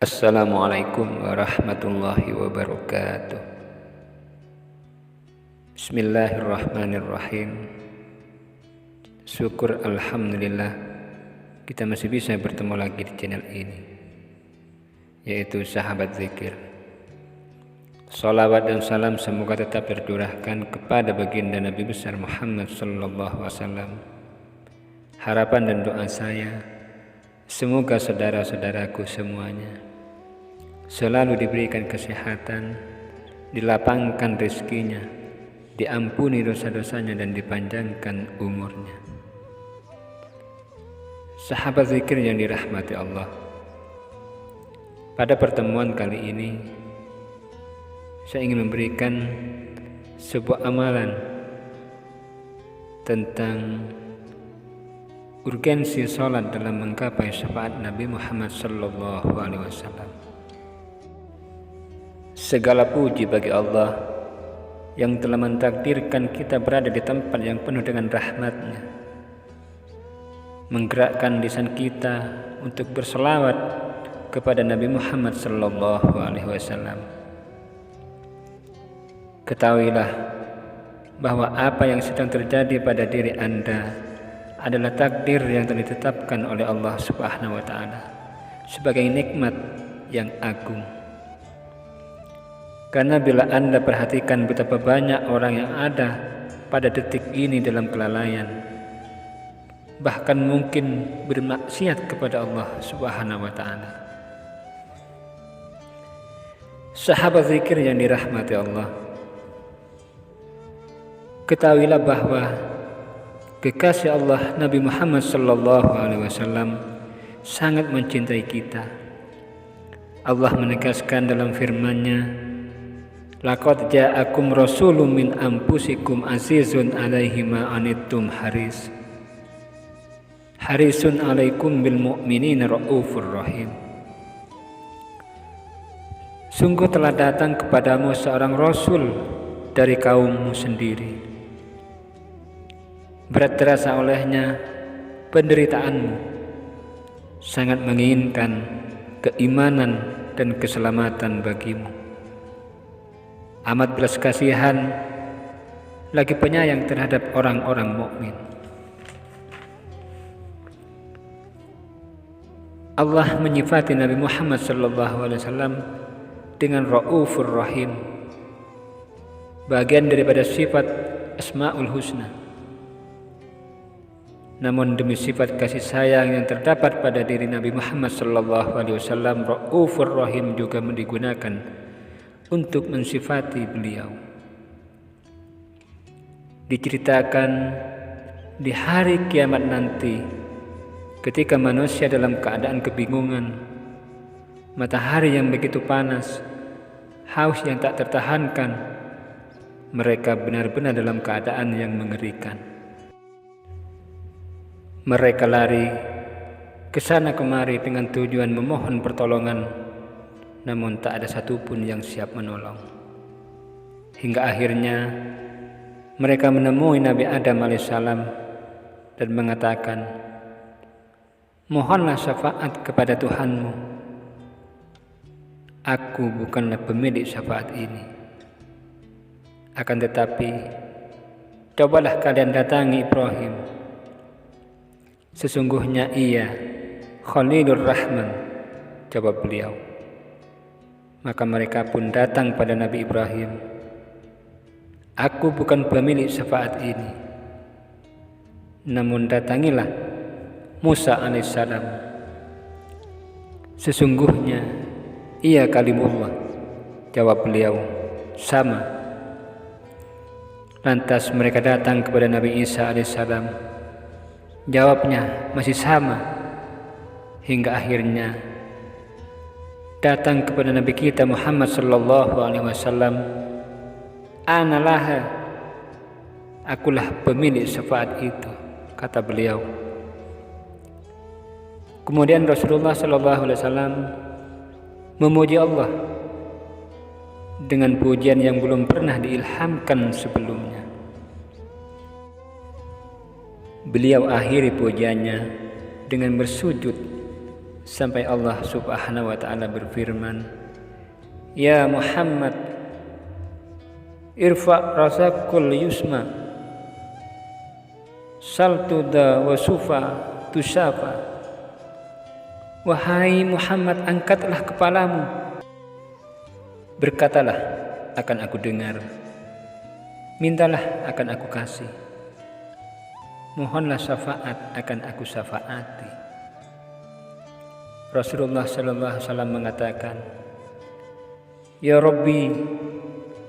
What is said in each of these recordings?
Assalamualaikum warahmatullahi wabarakatuh. Bismillahirrahmanirrahim. Syukur alhamdulillah kita masih bisa bertemu lagi di channel ini, yaitu Sahabat Zikir. Salawat dan salam semoga tetap tercurahkan kepada baginda Nabi besar Muhammad sallallahu alaihi wasallam. Harapan dan doa saya, semoga saudara-saudaraku semuanya selalu diberikan kesehatan, dilapangkan rezekinya, diampuni dosa-dosanya, dan dipanjangkan umurnya. Sahabat zikir yang dirahmati Allah, pada pertemuan kali ini saya ingin memberikan sebuah amalan tentang urgensi sholat dalam menggapai syafaat Nabi Muhammad sallallahu alaihi wasallam. Segala puji bagi Allah yang telah mentakdirkan kita berada di tempat yang penuh dengan rahmat-Nya, menggerakkan lisan kita untuk berselawat kepada Nabi Muhammad sallallahu alaihi wasallam. Ketahuilah bahwa apa yang sedang terjadi pada diri Anda adalah takdir yang telah ditetapkan oleh Allah Subhanahu wa taala sebagai nikmat yang agung. Karena bila Anda perhatikan betapa banyak orang yang ada pada detik ini dalam kelalaian, bahkan mungkin bermaksiat kepada Allah Subhanahu wa taala. Sahabat zikir yang dirahmati Allah, ketahuilah bahwa kekasih Allah Nabi Muhammad sallallahu alaihi wasallam sangat mencintai kita. Allah menegaskan dalam firman-Nya, "Laqad ja'akum rasulun min anfusikum azizun 'alaihi ma anittum harisun 'alaikum bil mu'minina raufur rahim." Sungguh telah datang kepadamu seorang rasul dari kaummu sendiri. Berat terasa olehnya penderitaanmu, sangat menginginkan keimanan dan keselamatan bagimu. Amat belas kasihan lagi penyayang terhadap orang-orang mukmin. Allah menyifati Nabi Muhammad sallallahu alaihi wasallam dengan Raufur Rahim, bagian daripada sifat Asmaul Husna. Namun demi sifat kasih sayang yang terdapat pada diri Nabi Muhammad sallallahu alaihi wasallam, Raufur Rahim juga digunakan untuk mensifati beliau. Diceritakan di hari kiamat nanti, ketika manusia dalam keadaan kebingungan, matahari yang begitu panas, haus yang tak tertahankan, mereka benar-benar dalam keadaan yang mengerikan. Mereka lari ke sana kemari dengan tujuan memohon pertolongan, namun tak ada satupun yang siap menolong. Hingga akhirnya mereka menemui Nabi Adam alaihissalam dan mengatakan, "Mohonlah syafaat kepada Tuhanmu. Aku bukanlah pemilik syafaat ini. Akan tetapi, cobalah kalian datangi Ibrahim. Sesungguhnya ia Khalilur Rahman," jawab beliau. Maka mereka pun datang pada Nabi Ibrahim. "Aku bukan pemilik syafaat ini. Namun datangilah Musa alaihissalam. Sesungguhnya ia kalimullah," jawab beliau. "Sama." Lantas mereka datang kepada Nabi Isa alaihissalam. Jawabnya masih sama. Hingga akhirnya datang kepada Nabi kita Muhammad sallallahu alaihi wasallam, "Ana laha, akulah pemilik syafaat itu," kata beliau. Kemudian Rasulullah sallallahu alaihi wasallam memuji Allah dengan pujian yang belum pernah diilhamkan sebelumnya. Beliau akhiri pujiannya dengan bersujud sampai Allah Subhanahu wa ta'ala berfirman, "Ya Muhammad, irfa' rasakul yusma, saltuda wa sufa tusafa." Wahai Muhammad, angkatlah kepalamu, berkatalah akan aku dengar, mintalah akan aku kasih, mohonlah syafaat akan aku syafaati. Rasulullah sallallahu alaihi wasallam mengatakan, "Ya Rabbi,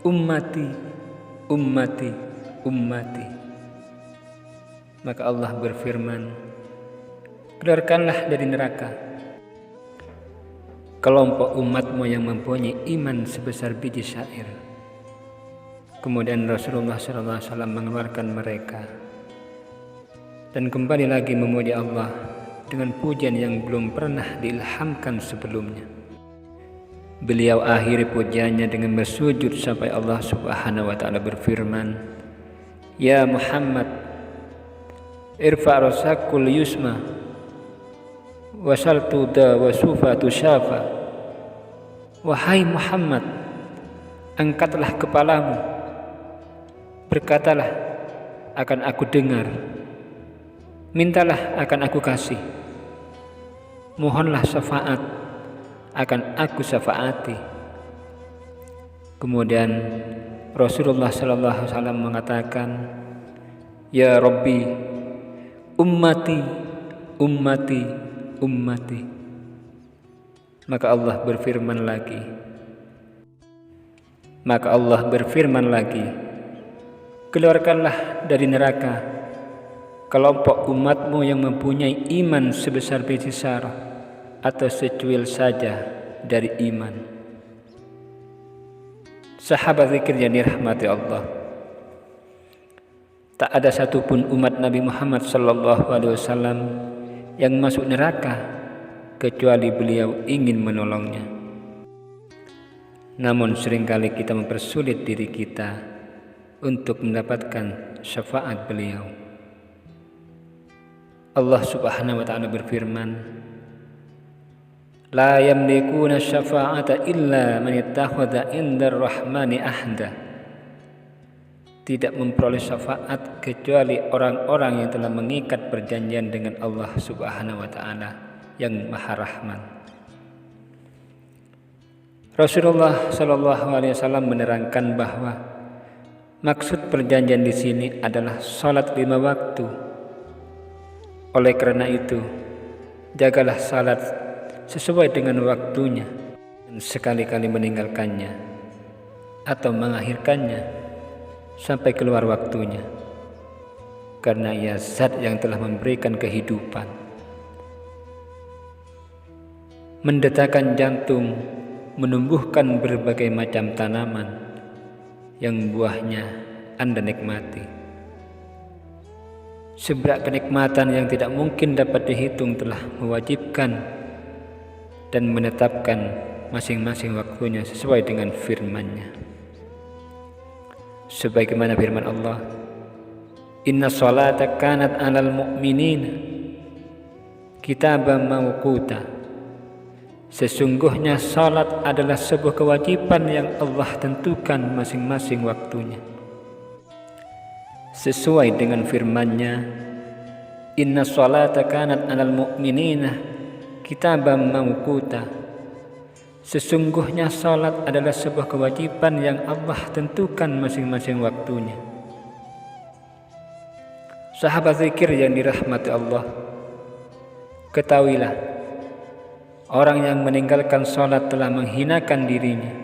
ummati, ummati, ummati." Maka Allah berfirman, keluarkanlah dari neraka kelompok umatmu yang mempunyai iman sebesar biji syair. Kemudian Rasulullah SAW mengeluarkan mereka dan kembali lagi memuji Allah dengan pujian yang belum pernah diilhamkan sebelumnya. Beliau akhiri pujiannya dengan bersujud sampai Allah Subhanahu wa ta'ala berfirman, "Ya Muhammad, irfa' rasakul yusma, wasaltuda wasufa tusyafa." Wahai Muhammad, angkatlah kepalamu, berkatalah akan aku dengar, mintalah akan aku kasih, mohonlah syafaat akan aku syafaati. Kemudian Rasulullah sallallahu alaihi wasallam mengatakan, "Ya Rabbi, ummati, ummati, ummati." Maka Allah berfirman lagi, keluarkanlah dari neraka kelompok umatmu yang mempunyai iman sebesar biji zarah atau secuil saja dari iman. Sahabat zikir yang dirahmati Allah, tak ada satupun umat Nabi Muhammad sallallahu alaihi wasallam yang masuk neraka kecuali beliau ingin menolongnya. Namun seringkali kita mempersulit diri kita untuk mendapatkan syafaat beliau. Allah Subhanahu wa ta'ala berfirman, "La yamlikuna syafa'ata illa man ittakhadha 'indar rahmani ahda." Tidak memperoleh syafaat kecuali orang-orang yang telah mengikat perjanjian dengan Allah Subhanahu wa ta'ala yang Maha Rahman. Rasulullah sallallahu alaihi wasallam menerangkan bahwa maksud perjanjian di sini adalah salat 5 waktu. Oleh karena itu, jagalah salat sesuai dengan waktunya dan sekali-kali meninggalkannya atau mengakhirkannya sampai keluar waktunya, karena ia zat yang telah memberikan kehidupan, mendetakkan jantung, menumbuhkan berbagai macam tanaman yang buahnya Anda nikmati. Seberat kenikmatan yang tidak mungkin dapat dihitung telah mewajibkan dan menetapkan masing-masing waktunya sesuai dengan firman-Nya. Sebagaimana firman Allah, "Inna sholata kanat 'alal mu'minina kitaban mawquta." Sesungguhnya salat adalah sebuah kewajiban yang Allah tentukan masing-masing waktunya. Sesuai dengan firman-Nya, "Inna sholata kanat 'alal mu'minina kitaban mawquta." Sesungguhnya salat adalah sebuah kewajiban yang Allah tentukan masing-masing waktunya. Sahabat zikir yang dirahmati Allah, ketahuilah, orang yang meninggalkan salat telah menghinakan dirinya.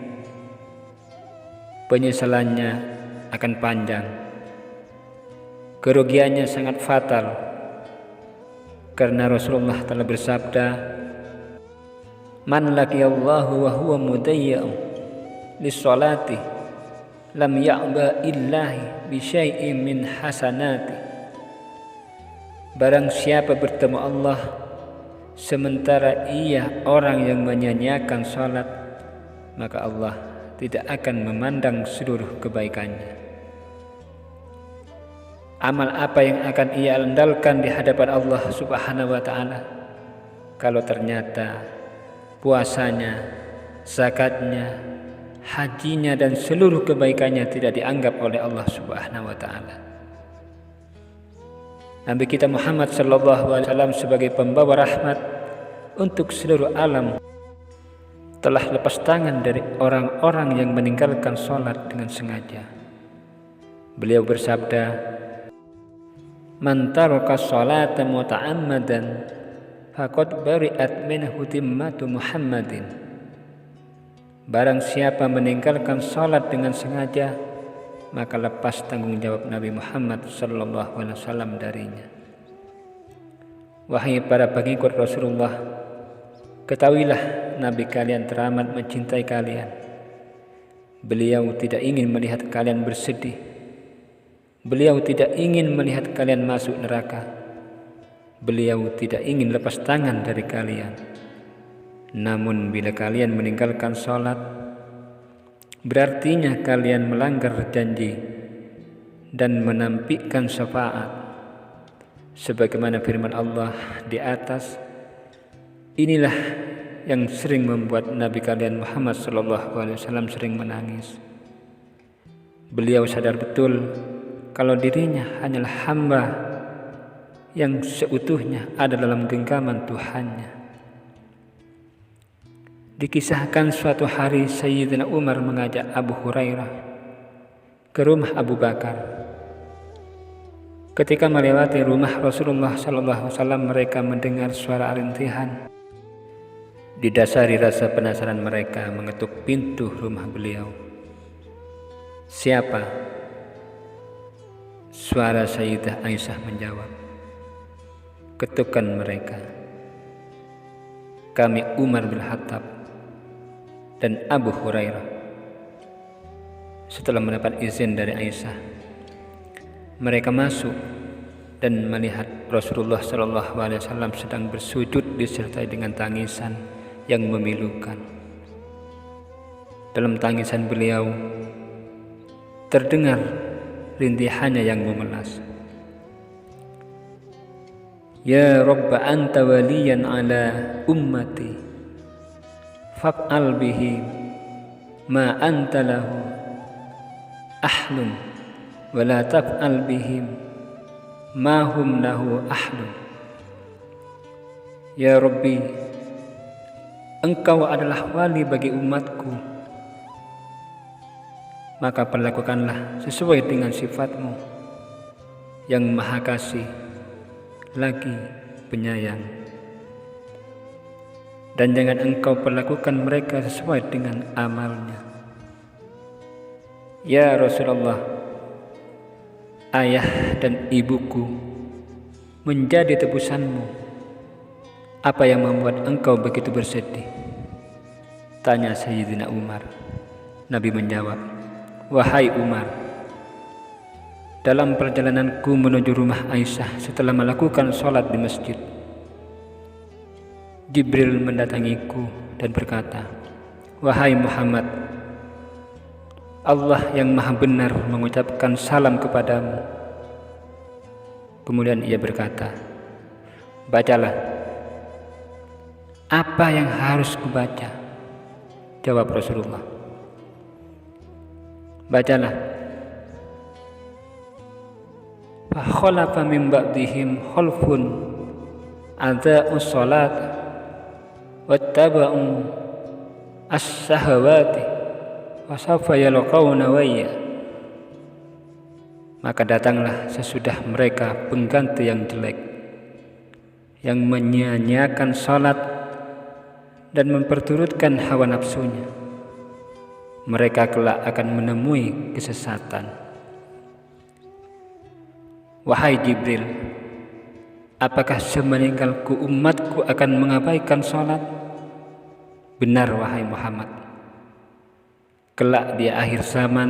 Penyesalannya akan panjang. Kerugiannya sangat fatal, karena Rasulullah telah bersabda, "Man laqiyallahu wa huwa mudayya'un lis-salati lam ya'ba illahi bi syai'in min hasanati." Barang siapa bertemu Allah sementara ia orang yang menyia-nyiakan salat, maka Allah tidak akan memandang seluruh kebaikannya. Amal apa yang akan ia andalkan di hadapan Allah Subhanahu wa ta'ala kalau ternyata puasanya, zakatnya, hajinya dan seluruh kebaikannya tidak dianggap oleh Allah Subhanahu wa taala. Nabi kita Muhammad sallallahu alaihi wasallam sebagai pembawa rahmat untuk seluruh alam telah lepas tangan dari orang-orang yang meninggalkan sholat dengan sengaja. Beliau bersabda, "Man taraka sholata muta'ammadan faqad bari'at minhu dhimmatu Muhammadin." Barang siapa meninggalkan sholat dengan sengaja, maka lepas tanggung jawab Nabi Muhammad sallallahu alaihi wasallam darinya. Wahai para pengikut Rasulullah, ketahuilah Nabi kalian teramat mencintai kalian. Beliau tidak ingin melihat kalian bersedih. Beliau tidak ingin melihat kalian masuk neraka. Beliau tidak ingin lepas tangan dari kalian. Namun bila kalian meninggalkan sholat, berartinya kalian melanggar janji dan menampikkan syafaat. Sebagaimana firman Allah di atas, inilah yang sering membuat Nabi kalian Muhammad SAW sering menangis. Beliau sadar betul kalau dirinya hanyalah hamba yang seutuhnya ada dalam genggaman Tuhannya. Dikisahkan suatu hari Sayyidina Umar mengajak Abu Hurairah ke rumah Abu Bakar. Ketika melewati rumah Rasulullah SAW, mereka mendengar suara rintihan. Didasari rasa penasaran, mereka mengetuk pintu rumah beliau. "Siapa?" Suara Sayyidah Aisyah menjawab. Ketukan mereka. "Kami Umar bin Khattab dan Abu Hurairah." Setelah mendapat izin dari Aisyah, mereka masuk dan melihat Rasulullah SAW sedang bersujud disertai dengan tangisan yang memilukan. Dalam tangisan beliau terdengar rintihannya yang memelas. "Ya Rabba anta waliyan ala ummati faf'al bihi ma anta lahu ahlun wa la taf'al bihim ma hum lahu ahlun." Ya Rabbi, Engkau adalah wali bagi umatku, maka perlakukanlah sesuai dengan sifat-Mu yang Maha Kasih lagi penyayang, dan jangan Engkau perlakukan mereka sesuai dengan amalnya. Ya Rasulullah, ayah dan ibuku menjadi tebusan-Mu. Apa yang membuat Engkau begitu bersedih? Tanya Sayyidina Umar. Nabi menjawab, "Wahai Umar, dalam perjalananku menuju rumah Aisyah setelah melakukan sholat di masjid, Jibril mendatangiku dan berkata, 'Wahai Muhammad, Allah yang Maha Benar mengucapkan salam kepadamu.' Kemudian ia berkata, 'Bacalah.' 'Apa yang harus kubaca?' jawab Rasulullah. 'Bacalah. Fa khalafa min ba'dihim khalfun adza'u shalat wattaba'u as-sahawati wa sawfa yalqawna wayya.' Maka datanglah sesudah mereka pengganti yang jelek, yang menyia-nyiakan salat dan memperturutkan hawa nafsunya. Mereka kelak akan menemui kesesatan. Wahai Jibril, apakah semeninggalku umatku akan mengabaikan salat? Benar wahai Muhammad. Kelak di akhir zaman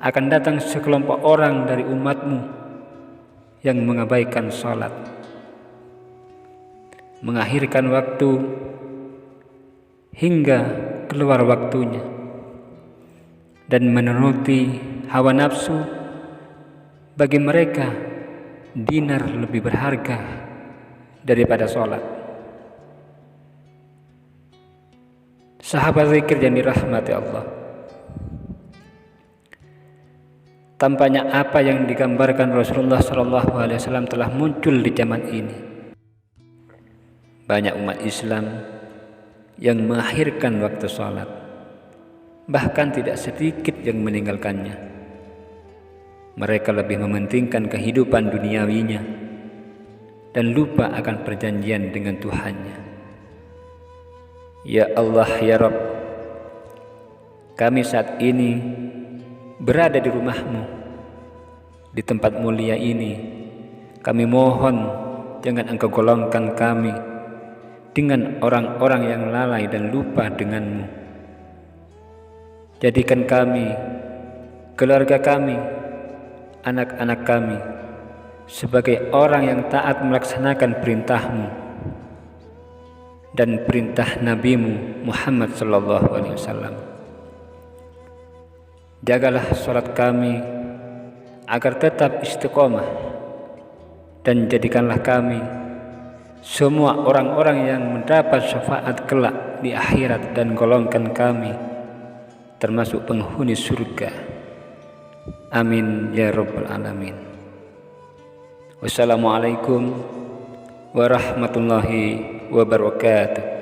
akan datang sekelompok orang dari umatmu yang mengabaikan salat, mengakhirkan waktu hingga keluar waktunya, dan menuruti hawa nafsu. Bagi mereka dinar lebih berharga daripada sholat. Sahabat zikir yang dirahmati Allah, tampaknya apa yang digambarkan Rasulullah SAW telah muncul di zaman ini. Banyak umat Islam yang mengakhirkan waktu sholat, bahkan tidak sedikit yang meninggalkannya. Mereka lebih mementingkan kehidupan duniawinya dan lupa akan perjanjian dengan Tuhannya. Ya Allah, ya Rabb, kami saat ini berada di rumah-Mu, di tempat mulia ini. Kami mohon jangan Engkau golongkan kami dengan orang-orang yang lalai dan lupa dengan-Mu. Jadikan kami, keluarga kami, anak-anak kami sebagai orang yang taat melaksanakan perintah-Mu dan perintah Nabi-Mu Muhammad SAW. Jagalah sholat kami agar tetap istiqomah, dan jadikanlah kami semua orang-orang yang mendapat syafaat kelak di akhirat, dan golongkan kami termasuk penghuni surga. Amin ya rabbal alamin. Wassalamualaikum warahmatullahi wabarakatuh.